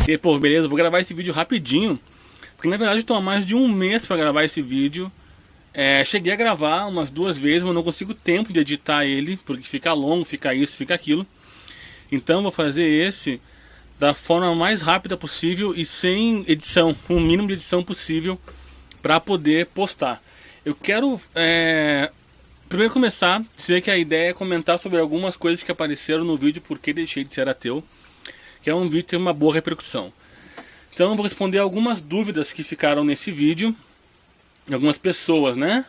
E pô, beleza, eu vou gravar esse vídeo rapidinho, porque na verdade eu tô há mais de um mês pra gravar esse vídeo. Cheguei a gravar umas 2 vezes, mas não consigo tempo de editar ele, porque fica longo, fica isso, fica aquilo. Então vou fazer esse da forma mais rápida possível e sem edição, com o mínimo de edição possível, para poder postar. Eu quero primeiro começar, dizer que a ideia é comentar sobre algumas coisas que apareceram no vídeo Por que Deixei de Ser Ateu, que é um vídeo que tem uma boa repercussão. Então eu vou responder algumas dúvidas que ficaram nesse vídeo, de algumas pessoas, né?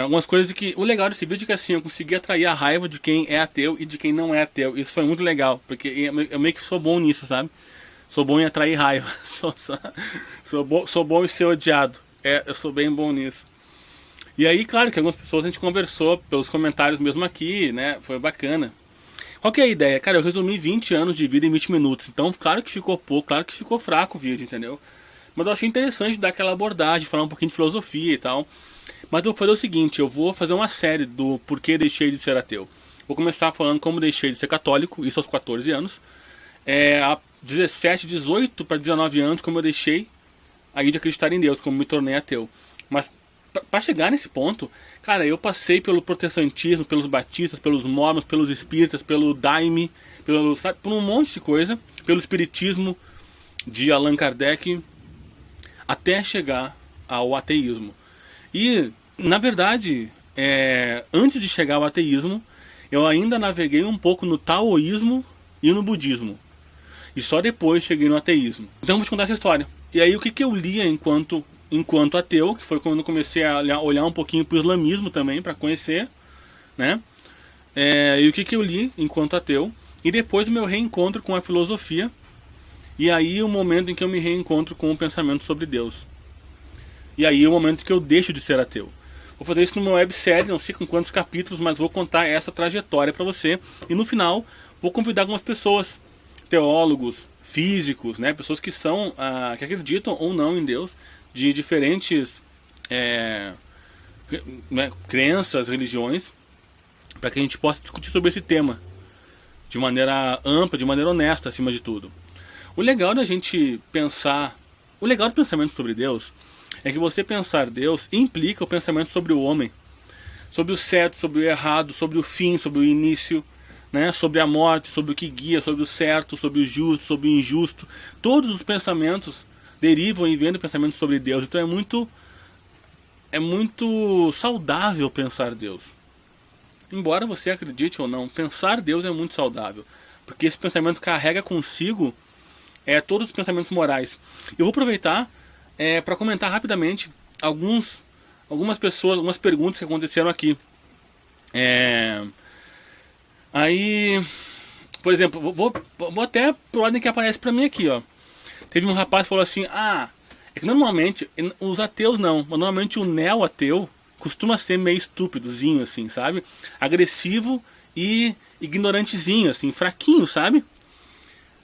Algumas coisas que... O legal desse vídeo é que assim, eu consegui atrair a raiva de quem é ateu e de quem não é ateu. Isso foi muito legal, porque eu meio que sou bom nisso, sabe? Sou bom em atrair raiva. Sou bom em ser odiado. Eu sou bem bom nisso. E aí, claro que algumas pessoas a gente conversou pelos comentários mesmo aqui, né? Foi bacana. Qual que é a ideia? Cara, eu resumi 20 anos de vida em 20 minutos. Então, claro que ficou pouco, claro que ficou fraco o vídeo, entendeu? Mas eu achei interessante dar aquela abordagem, falar um pouquinho de filosofia e tal. Mas eu vou fazer o seguinte, eu vou fazer uma série do Porquê Deixei de Ser Ateu. Vou começar falando como deixei de ser católico, isso aos 14 anos. Há 17, 18 para 19 anos, como eu deixei aí de acreditar em Deus, como me tornei ateu. Mas para chegar nesse ponto, cara, eu passei pelo protestantismo, pelos batistas, pelos mormons, pelos espíritas, pelo daime, por um monte de coisa, pelo espiritismo de Allan Kardec, até chegar ao ateísmo. E, na verdade, antes de chegar ao ateísmo, eu ainda naveguei um pouco no taoísmo e no budismo. E só depois cheguei no ateísmo. Então vou te contar essa história. E aí o que eu lia enquanto ateu, que foi quando eu comecei a olhar um pouquinho para o islamismo também, para conhecer, né? E o que eu li enquanto ateu. E depois o meu reencontro com a filosofia. E aí o momento em que eu me reencontro com o pensamento sobre Deus. E aí é o momento que eu deixo de ser ateu. Vou fazer isso numa websérie, não sei com quantos capítulos, mas vou contar essa trajetória para você. E no final vou convidar algumas pessoas, teólogos, físicos, né, pessoas que são, que acreditam ou não em Deus, de diferentes crenças, religiões, para que a gente possa discutir sobre esse tema de maneira ampla, de maneira honesta, acima de tudo. O legal da gente pensar, o legal do pensamento sobre Deus é que você pensar Deus implica o pensamento sobre o homem, sobre o certo, sobre o errado, sobre o fim, sobre o início, né? Sobre a morte, sobre o que guia, sobre o certo, sobre o justo, sobre o injusto. Todos os pensamentos derivam e vêm do pensamento sobre Deus. Então é muito saudável pensar Deus. Embora você acredite ou não, pensar Deus é muito saudável, porque esse pensamento carrega consigo todos os pensamentos morais. Eu vou aproveitar para comentar rapidamente algumas pessoas, algumas perguntas que aconteceram aqui. Aí, por exemplo, vou até por ordem que aparece para mim aqui, ó. Teve um rapaz que falou assim, é que normalmente, os ateus não, mas normalmente o neo-ateu costuma ser meio estúpidozinho, assim, sabe? Agressivo e ignorantezinho, assim, fraquinho, sabe?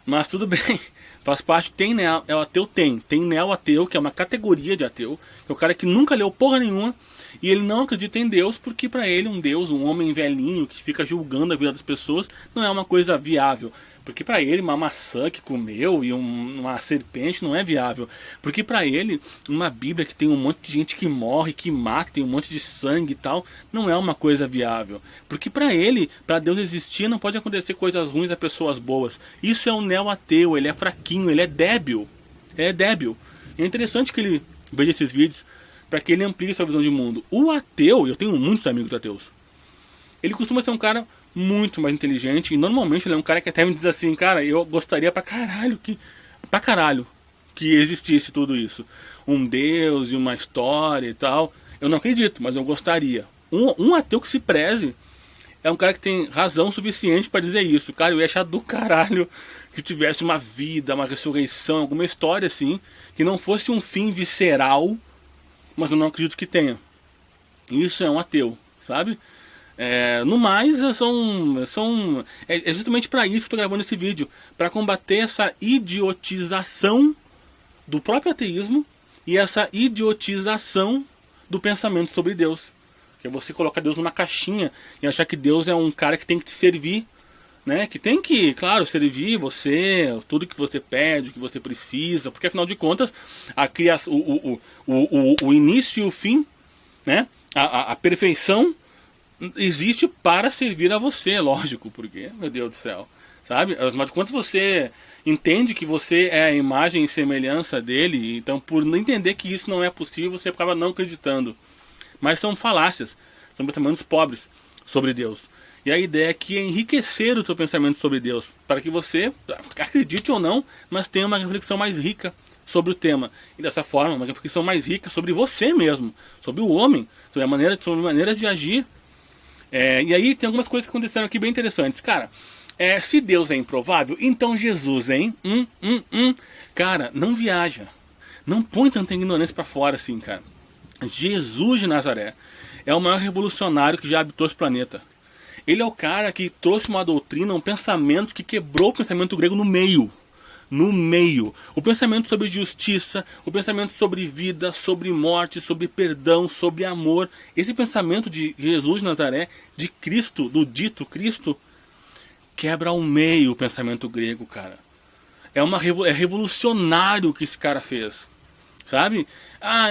Mas tudo bem, faz parte, tem neo-ateu, tem neo-ateu, que é uma categoria de ateu, que é o cara que nunca leu porra nenhuma, e ele não acredita em Deus, porque para ele um Deus, um homem velhinho, que fica julgando a vida das pessoas, não é uma coisa viável. Porque para ele uma maçã que comeu e uma serpente não é viável. Porque para ele uma Bíblia que tem um monte de gente que morre, que mata, tem um monte de sangue e tal, não é uma coisa viável. Porque para ele, para Deus existir, não pode acontecer coisas ruins a pessoas boas. Isso é um neo-ateu, ele é fraquinho, ele é débil. É débil. E é interessante que ele veja esses vídeos para que ele amplie sua visão de mundo. O ateu, eu tenho muitos amigos ateus, ele costuma ser um cara muito mais inteligente, e normalmente ele é um cara que até me diz assim, cara, eu gostaria pra caralho que existisse tudo isso, um Deus e uma história e tal. Eu não acredito, mas eu gostaria. Um ateu que se preze é um cara que tem razão suficiente pra dizer isso. Cara, eu ia achar do caralho que tivesse uma vida, uma ressurreição, alguma história assim, que não fosse um fim visceral, mas eu não acredito que tenha. Isso é um ateu, sabe? No mais, é justamente para isso que eu estou gravando esse vídeo, para combater essa idiotização do próprio ateísmo e essa idiotização do pensamento sobre Deus, que é você colocar Deus numa caixinha e achar que Deus é um cara que tem que te servir né, que tem que, claro, servir você, tudo que você pede, o que você precisa, porque afinal de contas, a criação, o início e o fim, né, a perfeição existe para servir a você, lógico, porque, meu Deus do céu, sabe? Afinal de contas, você entende que você é a imagem e semelhança dele, então por não entender que isso não é possível, você acaba não acreditando. Mas são falácias, são pensamentos pobres sobre Deus. E a ideia aqui é enriquecer o seu pensamento sobre Deus, para que você, acredite ou não, mas tenha uma reflexão mais rica sobre o tema. E dessa forma, uma reflexão mais rica sobre você mesmo, sobre o homem, sobre maneiras de agir. E aí tem algumas coisas que aconteceram aqui bem interessantes. Cara, se Deus é improvável, então Jesus, hein? Cara, não viaja. Não põe tanta ignorância pra fora assim, cara. Jesus de Nazaré é o maior revolucionário que já habitou esse planeta. Ele é o cara que trouxe uma doutrina, um pensamento que quebrou o pensamento grego no meio. No meio. O pensamento sobre justiça, o pensamento sobre vida, sobre morte, sobre perdão, sobre amor. Esse pensamento de Jesus de Nazaré, de Cristo, do dito Cristo, quebra ao meio o pensamento grego, cara. É revolucionário o que esse cara fez. Sabe?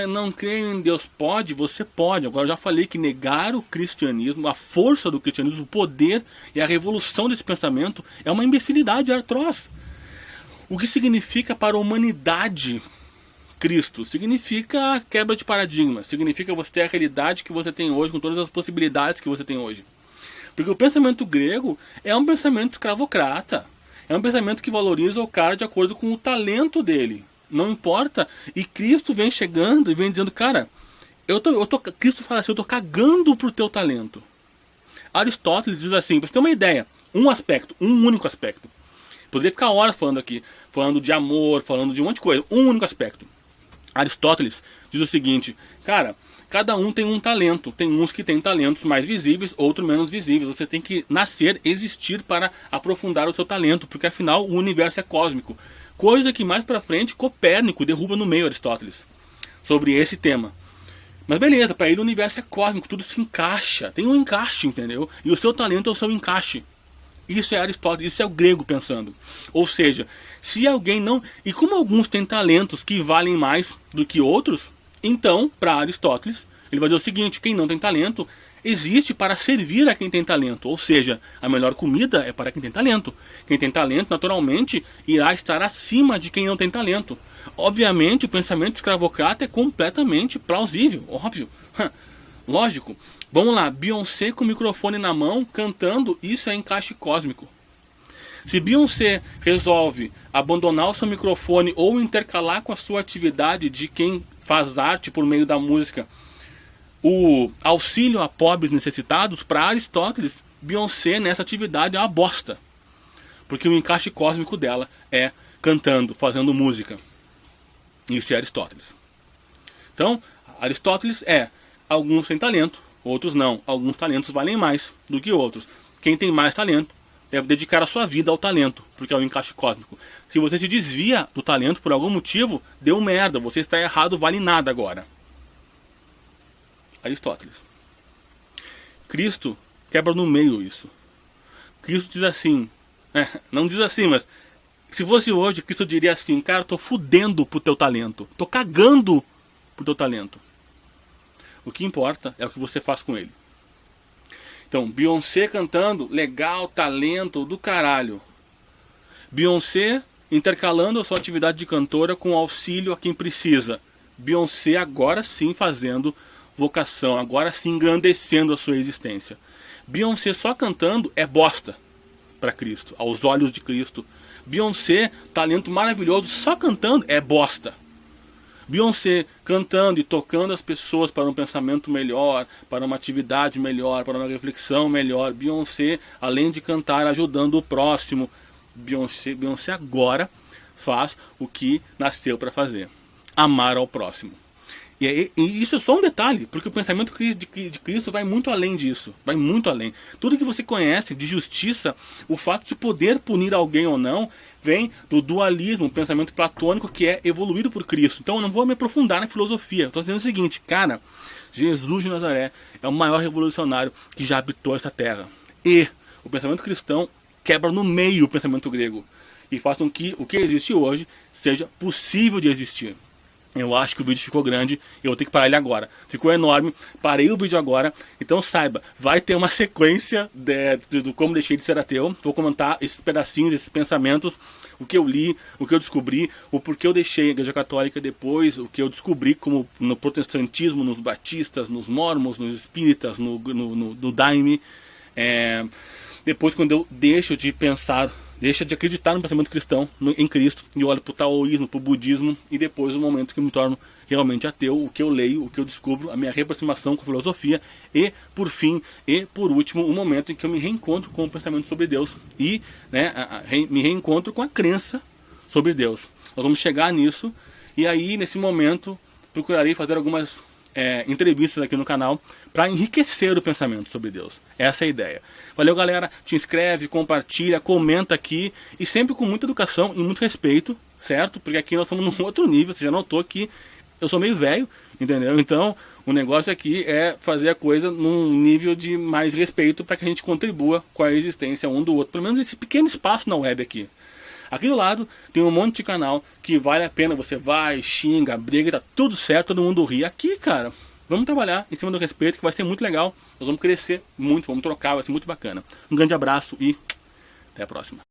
Eu não creio em Deus. Pode, você pode. Agora eu já falei que negar o cristianismo, a força do cristianismo, o poder e a revolução desse pensamento é uma imbecilidade atroz. O que significa para a humanidade Cristo? Significa a quebra de paradigma. Significa você ter a realidade que você tem hoje, com todas as possibilidades que você tem hoje. Porque o pensamento grego é um pensamento escravocrata. É um pensamento que valoriza o cara de acordo com o talento dele. Não importa. E Cristo vem chegando e vem dizendo, cara, Cristo fala assim, eu tô cagando pro teu talento. Aristóteles diz assim, pra você ter uma ideia, um único aspecto. Poderia ficar horas falando aqui, falando de amor, falando de um monte de coisa, um único aspecto. Aristóteles diz o seguinte, cara, cada um tem um talento, tem uns que têm talentos mais visíveis, outros menos visíveis. Você tem que nascer, existir para aprofundar o seu talento, porque afinal o universo é cósmico. Coisa que mais pra frente Copérnico derruba no meio, Aristóteles, sobre esse tema. Mas beleza, para ele o universo é cósmico, tudo se encaixa, tem um encaixe, entendeu? E o seu talento é o seu encaixe. Isso é Aristóteles, isso é o grego pensando. Ou seja, se alguém não... E como alguns têm talentos que valem mais do que outros, então, para Aristóteles, ele vai dizer o seguinte, quem não tem talento existe para servir a quem tem talento. Ou seja, a melhor comida é para quem tem talento. Quem tem talento, naturalmente, irá estar acima de quem não tem talento. Obviamente, o pensamento escravocrata é completamente plausível, óbvio. Lógico. Vamos lá, Beyoncé com o microfone na mão, cantando, isso é encaixe cósmico. Se Beyoncé resolve abandonar o seu microfone ou intercalar com a sua atividade de quem faz arte por meio da música, o auxílio a pobres necessitados, para Aristóteles, Beyoncé nessa atividade é uma bosta. Porque o encaixe cósmico dela é cantando, fazendo música. Isso é Aristóteles. Então, Aristóteles alguns têm talento, outros não. Alguns talentos valem mais do que outros. Quem tem mais talento deve dedicar a sua vida ao talento, porque é o encaixe cósmico. Se você se desvia do talento por algum motivo, deu merda, você está errado, vale nada agora. Aristóteles. Cristo quebra no meio isso. Cristo diz assim, não diz assim, mas se fosse hoje, Cristo diria assim, cara, eu tô fudendo pro teu talento, tô cagando pro teu talento. O que importa é o que você faz com ele. Então, Beyoncé cantando, legal, talento do caralho. Beyoncé intercalando a sua atividade de cantora com auxílio a quem precisa. Beyoncé agora sim fazendo vocação, agora sim engrandecendo a sua existência. Beyoncé só cantando é bosta para Cristo, aos olhos de Cristo. Beyoncé, talento maravilhoso, só cantando é bosta. Beyoncé cantando e tocando as pessoas para um pensamento melhor, para uma atividade melhor, para uma reflexão melhor. Beyoncé, além de cantar, ajudando o próximo. Beyoncé agora faz o que nasceu para fazer: amar ao próximo. E isso é só um detalhe, porque o pensamento de Cristo vai muito além disso, vai muito além. Tudo que você conhece de justiça, o fato de poder punir alguém ou não, vem do dualismo, o pensamento platônico que é evoluído por Cristo. Então eu não vou me aprofundar na filosofia, estou dizendo o seguinte, cara, Jesus de Nazaré é o maior revolucionário que já habitou essa terra. E o pensamento cristão quebra no meio o pensamento grego e faz com que o que existe hoje seja possível de existir. Eu acho que o vídeo ficou grande, eu vou ter que parar ele agora. Ficou enorme, parei o vídeo agora. Então saiba, vai ter uma sequência do como deixei de ser ateu. Vou comentar esses pedacinhos, esses pensamentos, o que eu li, o que eu descobri, o porquê eu deixei a Igreja Católica depois, o que eu descobri como no protestantismo, nos batistas, nos mormons, nos espíritas, no daime. Depois, quando eu deixo de pensar, deixa de acreditar no pensamento cristão, em Cristo, e olho para o taoísmo, para o budismo, e depois o momento que eu me torno realmente ateu, o que eu leio, o que eu descubro, a minha reaproximação com a filosofia, e por fim, e por último, o momento em que eu me reencontro com o pensamento sobre Deus, e me reencontro com a crença sobre Deus. Nós vamos chegar nisso, e aí nesse momento procurarei fazer algumas entrevistas aqui no canal para enriquecer o pensamento sobre Deus. Essa é a ideia. Valeu, galera. Te inscreve, compartilha, comenta aqui e sempre com muita educação e muito respeito, certo? Porque aqui nós estamos num outro nível. Você já notou que eu sou meio velho, entendeu? Então o negócio aqui é fazer a coisa num nível de mais respeito para que a gente contribua com a existência um do outro. Pelo menos esse pequeno espaço na web aqui. Aqui do lado tem um monte de canal que vale a pena, você vai, xinga, briga, tá tudo certo, todo mundo ri. Aqui, cara, vamos trabalhar em cima do respeito, que vai ser muito legal. Nós vamos crescer muito, vamos trocar, vai ser muito bacana. Um grande abraço e até a próxima.